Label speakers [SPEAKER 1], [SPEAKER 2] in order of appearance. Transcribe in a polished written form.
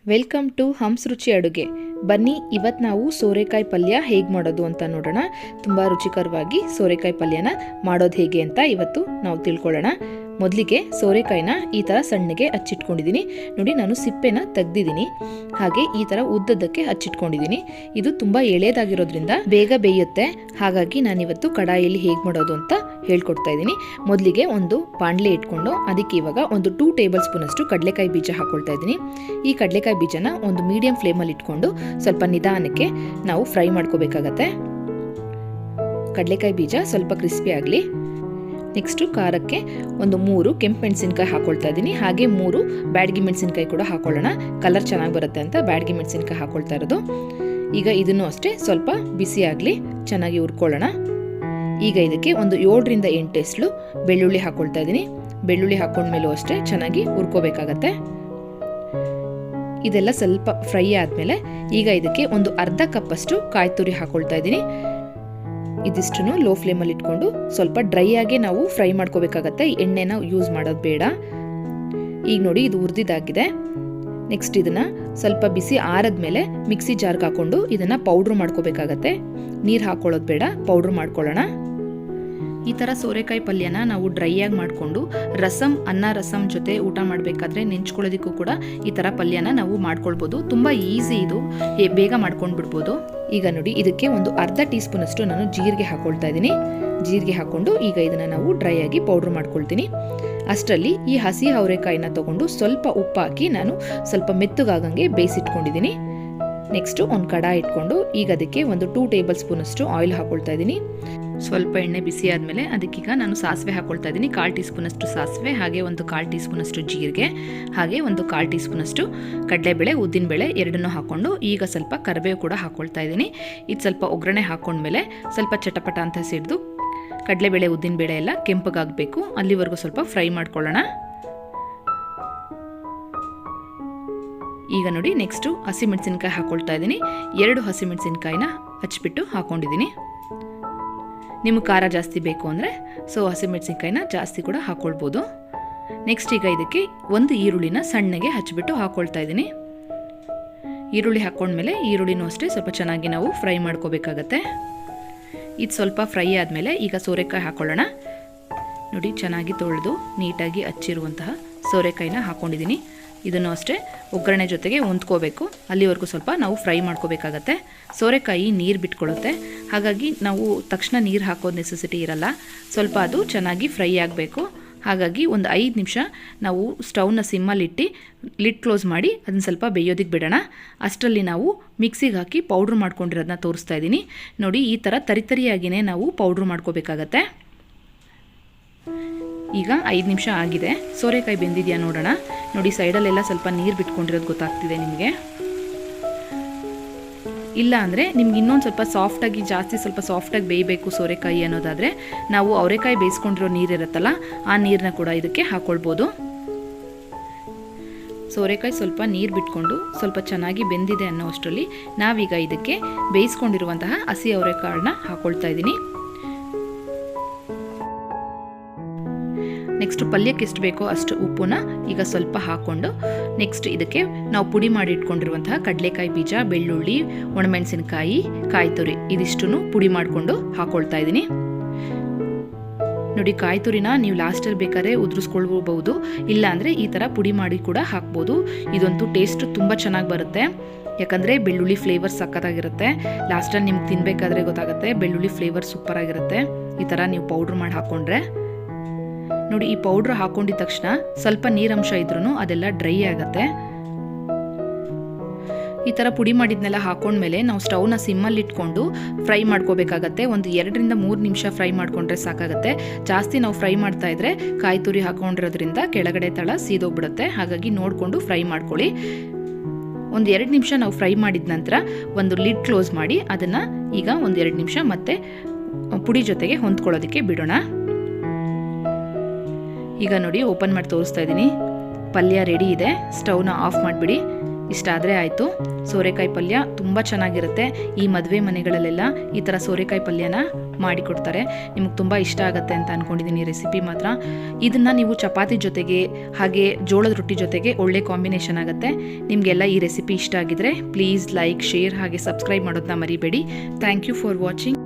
[SPEAKER 1] Welcome to Hans ರುಚಿ ಅಡುಗೆ. ಬನ್ನಿ ಇವತ್ತು ನಾವು ಸೋರೆಕಾಯಿ ಪಲ್ಯ ಹೇಗೆ ಮಾಡೋದು ಅಂತ ನೋಡೋಣ. ತುಂಬ ರುಚಿಕರವಾಗಿ ಸೋರೆಕಾಯಿ ಪಲ್ಯನ ಮಾಡೋದು ಹೇಗೆ ಅಂತ ಇವತ್ತು ನಾವು ತಿಳ್ಕೊಳ್ಳೋಣ. ಮೊದಲಿಗೆ ಸೋರೆಕಾಯಿನ ಈ ಥರ ಸಣ್ಣಗೆ ಹಚ್ಚಿಟ್ಕೊಂಡಿದ್ದೀನಿ. ನೋಡಿ, ನಾನು ಸಿಪ್ಪೆನ ತೆಗ್ದಿದ್ದೀನಿ. ಹಾಗೆ ಈ ಥರ ಉದ್ದದ್ದಕ್ಕೆ ಹಚ್ಚಿಟ್ಕೊಂಡಿದ್ದೀನಿ. ಇದು ತುಂಬ ಎಳೆದಾಗಿರೋದ್ರಿಂದ ಬೇಗ ಬೇಯುತ್ತೆ. ಹಾಗಾಗಿ ನಾನಿವತ್ತು ಕಡಾಯಿಯಲ್ಲಿ ಹೇಗೆ ಮಾಡೋದು ಅಂತ ಹೇಳ್ಕೊಡ್ತಾ ಇದ್ದೀನಿ. ಮೊದಲಿಗೆ ಒಂದು ಬಾಣಲೆ ಇಟ್ಕೊಂಡು ಅದಕ್ಕೆ ಇವಾಗ ಒಂದು 2 ಟೇಬಲ್ ಸ್ಪೂನ್ ಅಷ್ಟು ಕಡಲೆಕಾಯಿ ಬೀಜ ಹಾಕೊಳ್ತಾ ಇದ್ದೀನಿ. ಈ ಕಡಲೆಕಾಯಿ ಬೀಜನ ಒಂದು ಮೀಡಿಯಂ ಫ್ಲೇಮಲ್ಲಿ ಇಟ್ಕೊಂಡು ಸ್ವಲ್ಪ ನಿಧಾನಕ್ಕೆ ನಾವು ಫ್ರೈ ಮಾಡ್ಕೋಬೇಕಾಗತ್ತೆ. ಕಡಲೆಕಾಯಿ ಬೀಜ ಸ್ವಲ್ಪ ಕ್ರಿಸ್ಪಿ ಆಗಲಿ. ನೆಕ್ಸ್ಟು ಖಾರಕ್ಕೆ ಒಂದು 3 ಕೆಂಪು ಮೆಣಸಿನ್ಕಾಯಿ ಹಾಕೊಳ್ತಾ ಇದ್ದೀನಿ. ಹಾಗೆ 3 ಬ್ಯಾಡಗಿ ಮೆಣಸಿನ್ಕಾಯಿ ಕೂಡ ಹಾಕೊಳ್ಳೋಣ. ಕಲರ್ ಚೆನ್ನಾಗಿ ಬರುತ್ತೆ ಅಂತ ಬ್ಯಾಡಗಿ ಮೆಣಸಿನ್ಕಾಯಿ ಹಾಕೊಳ್ತಾ ಇರೋದು. ಈಗ ಇದನ್ನು ಅಷ್ಟೇ ಸ್ವಲ್ಪ ಬಿಸಿ ಆಗಲಿ, ಚೆನ್ನಾಗಿ ಹುರ್ಕೊಳ್ಳೋಣ. ಈಗ ಇದಕ್ಕೆ ಒಂದು 7ರಿಂದ 8 ಎಸ್ಳು ಬೆಳ್ಳುಳ್ಳಿ ಹಾಕೊಳ್ತಾ ಇದ್ದೀನಿ. ಬೆಳ್ಳುಳ್ಳಿ ಹಾಕೊಂಡ್ಮೇಲೂ ಅಷ್ಟೇ ಚೆನ್ನಾಗಿ ಹುರ್ಕೋಬೇಕಾಗತ್ತೆ. ಇದೆಲ್ಲ ಸ್ವಲ್ಪ ಫ್ರೈ ಆದಮೇಲೆ ಈಗ ಇದಕ್ಕೆ ಒಂದು ಅರ್ಧ ಕಪ್ ಅಷ್ಟು ಕಾಯಿ ತುರಿ ಹಾಕೊಳ್ತಾ ಇದ್ದೀನಿ. ಇದಿಷ್ಟನ್ನು ಲೋ ಫ್ಲೇಮಲ್ಲಿ ಇಟ್ಕೊಂಡು ಸ್ವಲ್ಪ ಡ್ರೈ ಆಗಿ ನಾವು ಫ್ರೈ ಮಾಡ್ಕೋಬೇಕಾಗತ್ತೆ. ಎಣ್ಣೆನ ಯೂಸ್ ಮಾಡೋದು ಬೇಡ. ಈಗ ನೋಡಿ, ಇದು ಹುರಿದಿದ್ದಾಗಿದೆ. ನೆಕ್ಸ್ಟ್ ಇದನ್ನ ಸ್ವಲ್ಪ ಬಿಸಿ ಆರದ್ಮೇಲೆ ಮಿಕ್ಸಿ ಜಾರ್ಗೆ ಹಾಕೊಂಡು ಇದನ್ನ ಪೌಡ್ರ್ ಮಾಡ್ಕೋಬೇಕಾಗತ್ತೆ. ನೀರು ಹಾಕೊಳ್ಳೋದು ಬೇಡ, ಪೌಡ್ರ್ ಮಾಡ್ಕೊಳ್ಳೋಣ. ಈ ಥರ ಸೋರೆಕಾಯಿ ಪಲ್ಯನ ನಾವು ಡ್ರೈ ಆಗಿ ಮಾಡಿಕೊಂಡು ಅನ್ನ ರಸಮ್ ಜೊತೆ ಊಟ ಮಾಡಬೇಕಾದ್ರೆ ನೆಂಚ್ಕೊಳ್ಳೋದಕ್ಕೂ ಕೂಡ ಈ ಥರ ಪಲ್ಯನ ನಾವು ಮಾಡ್ಕೊಳ್ಬೋದು. ತುಂಬ ಈಸಿ, ಇದು ಬೇಗ ಮಾಡ್ಕೊಂಡು ಬಿಡ್ಬೋದು. ಈಗ ನೋಡಿ, ಇದಕ್ಕೆ ಒಂದು ಅರ್ಧ ಟೀ ಸ್ಪೂನ್ ಅಷ್ಟು ನಾನು ಜೀರಿಗೆ ಹಾಕೊಳ್ತಾ ಇದ್ದೀನಿ. ಜೀರಿಗೆ ಹಾಕೊಂಡು ಈಗ ಇದನ್ನು ನಾವು ಡ್ರೈ ಆಗಿ ಪೌಡ್ರ್ ಮಾಡ್ಕೊಳ್ತೀನಿ. ಅಷ್ಟರಲ್ಲಿ ಈ ಹಸಿ ಅವರೆಕಾಯಿನ ತಗೊಂಡು ಸ್ವಲ್ಪ ಉಪ್ಪು ಹಾಕಿ ನಾನು ಸ್ವಲ್ಪ ಮೆತ್ತಗಾಗಂಗೆ ಬೇಯಿಸಿಟ್ಕೊಂಡಿದ್ದೀನಿ. ನೆಕ್ಸ್ಟು ಒಂದು ಕಡಾಯಿ ಇಟ್ಕೊಂಡು ಈಗ ಅದಕ್ಕೆ ಒಂದು 2 ಟೇಬಲ್ ಸ್ಪೂನ್ ಅಷ್ಟು ಆಯಿಲ್ ಹಾಕೊಳ್ತಾ ಇದ್ದೀನಿ. ಸ್ವಲ್ಪ ಎಣ್ಣೆ ಬಿಸಿ ಆದಮೇಲೆ ಅದಕ್ಕೀಗ ನಾನು ಸಾಸಿವೆ ಹಾಕೊಳ್ತಾ ಇದ್ದೀನಿ. 1/4 ಟೀ ಸ್ಪೂನ್ ಅಷ್ಟು ಸಾಸಿವೆ, ಹಾಗೆ ಒಂದು 1/4 ಟೀ ಸ್ಪೂನ್ ಅಷ್ಟು ಜೀರಿಗೆ, ಹಾಗೆ ಒಂದು 1/4 ಟೀ ಸ್ಪೂನ್ ಅಷ್ಟು ಕಡಲೆಬೇಳೆ, ಉದ್ದಿನಬೇಳೆ ಎರಡನ್ನೂ ಹಾಕ್ಕೊಂಡು ಈಗ ಸ್ವಲ್ಪ ಕರಿಬೇವು ಕೂಡ ಹಾಕೊಳ್ತಾ ಇದ್ದೀನಿ. ಇದು ಸ್ವಲ್ಪ ಒಗ್ಗರಣೆ ಹಾಕೊಂಡ್ಮೇಲೆ ಸ್ವಲ್ಪ ಚಟಪಟ ಅಂತ ಸಿಡಿದು ಕಡಲೆಬೇಳೆ ಉದ್ದಿನಬೇಳೆ ಎಲ್ಲ ಕೆಂಪಗಾಗಬೇಕು. ಅಲ್ಲಿವರೆಗೂ ಸ್ವಲ್ಪ ಫ್ರೈ ಮಾಡ್ಕೊಳ್ಳೋಣ. ಈಗ ನೋಡಿ, ನೆಕ್ಸ್ಟು ಹಸಿಮೆಣಸಿನ್ಕಾಯಿ ಹಾಕೊಳ್ತಾ ಇದ್ದೀನಿ. 2 ಹಸಿಮೆಣಸಿನ್ಕಾಯಿನ ಹಚ್ಬಿಟ್ಟು ಹಾಕೊಂಡಿದ್ದೀನಿ. ನಿಮಗೆ ಖಾರ ಜಾಸ್ತಿ ಬೇಕು ಅಂದರೆ ಹಸಿಮೆಣಸಿನ್ಕಾಯಿನ ಜಾಸ್ತಿ ಕೂಡ ಹಾಕ್ಕೊಳ್ಬೋದು. ನೆಕ್ಸ್ಟ್ ಈಗ ಇದಕ್ಕೆ ಒಂದು ಈರುಳ್ಳಿನ ಸಣ್ಣಗೆ ಹಚ್ಬಿಟ್ಟು ಹಾಕ್ಕೊಳ್ತಾ ಇದ್ದೀನಿ. ಈರುಳ್ಳಿ ಹಾಕ್ಕೊಂಡ್ಮೇಲೆ ಈರುಳ್ಳಿನೂ ಅಷ್ಟೇ ಸ್ವಲ್ಪ ಚೆನ್ನಾಗಿ ನಾವು ಫ್ರೈ ಮಾಡ್ಕೋಬೇಕಾಗತ್ತೆ. ಇದು ಸ್ವಲ್ಪ ಫ್ರೈ ಆದಮೇಲೆ ಈಗ ಸೋರೆಕಾಯಿ ಹಾಕ್ಕೊಳ್ಳೋಣ. ನೋಡಿ, ಚೆನ್ನಾಗಿ ತೊಳೆದು ನೀಟಾಗಿ ಹಚ್ಚಿರುವಂತಹ ಸೋರೆಕಾಯಿನ ಹಾಕ್ಕೊಂಡಿದ್ದೀನಿ. ಇದನ್ನು ಅಷ್ಟೇ ಒಗ್ಗರಣೆ ಜೊತೆಗೆ ಹೊಂದ್ಕೋಬೇಕು. ಅಲ್ಲಿವರೆಗೂ ಸ್ವಲ್ಪ ನಾವು ಫ್ರೈ ಮಾಡ್ಕೋಬೇಕಾಗತ್ತೆ. ಸೋರೆಕಾಯಿ ನೀರು ಬಿಟ್ಕೊಳ್ಳುತ್ತೆ. ಹಾಗಾಗಿ ನಾವು ತಕ್ಷಣ ನೀರು ಹಾಕೋದು ನೆಸೆಸಿಟಿ ಇರಲ್ಲ. ಸ್ವಲ್ಪ ಅದು ಚೆನ್ನಾಗಿ ಫ್ರೈ ಆಗಬೇಕು. ಹಾಗಾಗಿ ಒಂದು 5 ನಿಮಿಷ ನಾವು ಸ್ಟವ್ನ ಸಿಮ್ಮಲ್ಲಿಟ್ಟು ಲಿಡ್ ಕ್ಲೋಸ್ ಮಾಡಿ ಅದನ್ನು ಸ್ವಲ್ಪ ಬೇಯೋದಕ್ಕೆ ಬಿಡೋಣ. ಅಷ್ಟರಲ್ಲಿ ನಾವು ಮಿಕ್ಸಿಗೆ ಹಾಕಿ ಪೌಡ್ರ್ ಮಾಡ್ಕೊಂಡಿರೋದನ್ನ ತೋರಿಸ್ತಾ ಇದ್ದೀನಿ. ನೋಡಿ, ಈ ಥರ ತರಿತರಿಯಾಗಿಯೇ ನಾವು ಪೌಡ್ರ್ ಮಾಡ್ಕೋಬೇಕಾಗತ್ತೆ. ಈಗ 5 ನಿಮಿಷ ಆಗಿದೆ. ಸೋರೆಕಾಯಿ ಬೆಂದಿದೆಯಾ ನೋಡೋಣ. ನೋಡಿ, ಸೈಡಲ್ಲೆಲ್ಲ ಸ್ವಲ್ಪ ನೀರು ಬಿಟ್ಕೊಂಡಿರೋದು ಗೊತ್ತಾಗ್ತಿದೆ ನಿಮಗೆ. ಇಲ್ಲ ಅಂದರೆ ನಿಮ್ಗೆ ಇನ್ನೊಂದು ಸ್ವಲ್ಪ ಸಾಫ್ಟಾಗಿ ಸ್ವಲ್ಪ ಸಾಫ್ಟಾಗಿ ಬೇಯಬೇಕು ಸೋರೆಕಾಯಿ ಅನ್ನೋದಾದರೆ ನಾವು ಅವರೆಕಾಯಿ ಬೇಯಿಸ್ಕೊಂಡಿರೋ ನೀರಿರುತ್ತಲ್ಲ, ಆ ನೀರನ್ನ ಕೂಡ ಇದಕ್ಕೆ ಹಾಕ್ಕೊಳ್ಬೋದು. ಸೋರೆಕಾಯಿ ಸ್ವಲ್ಪ ನೀರು ಬಿಟ್ಕೊಂಡು ಸ್ವಲ್ಪ ಚೆನ್ನಾಗಿ ಬೆಂದಿದೆ ಅನ್ನೋ ಅಷ್ಟರಲ್ಲಿ ನಾವೀಗ ಇದಕ್ಕೆ ಬೇಯಿಸ್ಕೊಂಡಿರುವಂತಹ ಹಸಿ ಅವರೆಕಾಳನ್ನ ಹಾಕ್ಕೊಳ್ತಾ ಇದ್ದೀನಿ. ನೆಕ್ಸ್ಟ್ ಪಲ್ಯಕ್ಕೆ ಎಷ್ಟು ಬೇಕೋ ಅಷ್ಟು ಉಪ್ಪನ್ನ ಈಗ ಸ್ವಲ್ಪ ಹಾಕ್ಕೊಂಡು ನೆಕ್ಸ್ಟ್ ಇದಕ್ಕೆ ನಾವು ಪುಡಿ ಮಾಡಿ ಇಟ್ಕೊಂಡಿರುವಂತಹ ಕಡಲೆಕಾಯಿ ಬೀಜ, ಬೆಳ್ಳುಳ್ಳಿ, ಒಣಮೆಣಸಿನಕಾಯಿ, ಕಾಯಿ ತುರಿ ಇದಿಷ್ಟನ್ನು ಪುಡಿ ಮಾಡಿಕೊಂಡು ಹಾಕ್ಕೊಳ್ತಾ ಇದ್ದೀನಿ. ನೋಡಿ, ಕಾಯಿ ತುರಿನ ನೀವು ಲಾಸ್ಟಲ್ಲಿ ಬೇಕಾದ್ರೆ ಉದುರಿಸ್ಕೊಳ್ಬಹುದು. ಇಲ್ಲ ಅಂದರೆ ಈ ಥರ ಪುಡಿ ಮಾಡಿ ಕೂಡ ಹಾಕ್ಬೋದು. ಇದಂತೂ ಟೇಸ್ಟ್ ತುಂಬ ಚೆನ್ನಾಗಿ ಬರುತ್ತೆ. ಯಾಕಂದರೆ ಬೆಳ್ಳುಳ್ಳಿ ಫ್ಲೇವರ್ ಸಕ್ಕತ್ತಾಗಿರುತ್ತೆ. ಲಾಸ್ಟಲ್ಲಿ ನಿಮ್ಗೆ ತಿನ್ನಬೇಕಾದ್ರೆ ಗೊತ್ತಾಗುತ್ತೆ ಬೆಳ್ಳುಳ್ಳಿ ಫ್ಲೇವರ್ ಸೂಪರ್ ಆಗಿರುತ್ತೆ ಈ ಥರ ನೀವು ಪೌಡ್ರ್ ಮಾಡಿ ಹಾಕ್ಕೊಂಡ್ರೆ. ನೋಡಿ, ಈ ಪೌಡ್ರ್ ಹಾಕೊಂಡಿದ ತಕ್ಷಣ ಸ್ವಲ್ಪ ನೀರಂಶ ಇದ್ರೂ ಅದೆಲ್ಲ ಡ್ರೈ ಆಗುತ್ತೆ. ಈ ಥರ ಪುಡಿ ಮಾಡಿದ್ನೆಲ್ಲ ಹಾಕೊಂಡ್ಮೇಲೆ ನಾವು ಸ್ಟವ್ನ ಸಿಮ್ಮಲ್ಲಿ ಇಟ್ಕೊಂಡು ಫ್ರೈ ಮಾಡ್ಕೋಬೇಕಾಗತ್ತೆ. ಒಂದು 2ರಿಂದ 3 ನಿಮಿಷ ಫ್ರೈ ಮಾಡ್ಕೊಂಡ್ರೆ ಸಾಕಾಗುತ್ತೆ. ಜಾಸ್ತಿ ನಾವು ಫ್ರೈ ಮಾಡ್ತಾ ಇದ್ರೆ ಕಾಯಿ ತುರಿ ಹಾಕೊಂಡಿರೋದ್ರಿಂದ ಕೆಳಗಡೆ ತಳ ಸೀದೋಗ್ಬಿಡುತ್ತೆ. ಹಾಗಾಗಿ ನೋಡಿಕೊಂಡು ಫ್ರೈ ಮಾಡ್ಕೊಳ್ಳಿ. ಒಂದು 2 ನಿಮಿಷ ನಾವು ಫ್ರೈ ಮಾಡಿದ ನಂತರ ಒಂದು ಲಿಡ್ ಕ್ಲೋಸ್ ಮಾಡಿ ಅದನ್ನು ಈಗ ಒಂದು 2 ನಿಮಿಷ ಮತ್ತೆ ಪುಡಿ ಜೊತೆಗೆ ಹೊಂದ್ಕೊಳ್ಳೋದಕ್ಕೆ ಬಿಡೋಣ. ಈಗ ನೋಡಿ, ಓಪನ್ ಮಾಡಿ ತೋರಿಸ್ತಾ ಇದ್ದೀನಿ. ಪಲ್ಯ ರೆಡಿ ಇದೆ. ಸ್ಟವ್ನ ಆಫ್ ಮಾಡಿಬಿಡಿ. ಇಷ್ಟ ಆದರೆ ಆಯಿತು. ಸೋರೆಕಾಯಿ ಪಲ್ಯ ತುಂಬ ಚೆನ್ನಾಗಿರುತ್ತೆ. ಈ ಮದುವೆ ಮನೆಗಳಲ್ಲೆಲ್ಲ ಈ ಥರ ಸೋರೆಕಾಯಿ ಪಲ್ಯನ ಮಾಡಿಕೊಡ್ತಾರೆ. ನಿಮಗೆ ತುಂಬ ಇಷ್ಟ ಆಗುತ್ತೆ ಅಂತ ಅಂದ್ಕೊಂಡಿದ್ದೀನಿ ರೆಸಿಪಿ ಮಾತ್ರ. ಇದನ್ನು ನೀವು ಚಪಾತಿ ಜೊತೆಗೆ ಹಾಗೆ ಜೋಳದ ರೊಟ್ಟಿ ಜೊತೆಗೆ ಒಳ್ಳೆ ಕಾಂಬಿನೇಷನ್ ಆಗುತ್ತೆ. ನಿಮಗೆಲ್ಲ ಈ ರೆಸಿಪಿ ಇಷ್ಟ ಆಗಿದ್ರೆ ಪ್ಲೀಸ್ ಲೈಕ್, ಶೇರ್ ಹಾಗೆ ಸಬ್ಸ್ಕ್ರೈಬ್ ಮಾಡೋದನ್ನ ಮರಿಬೇಡಿ. Thank you for watching.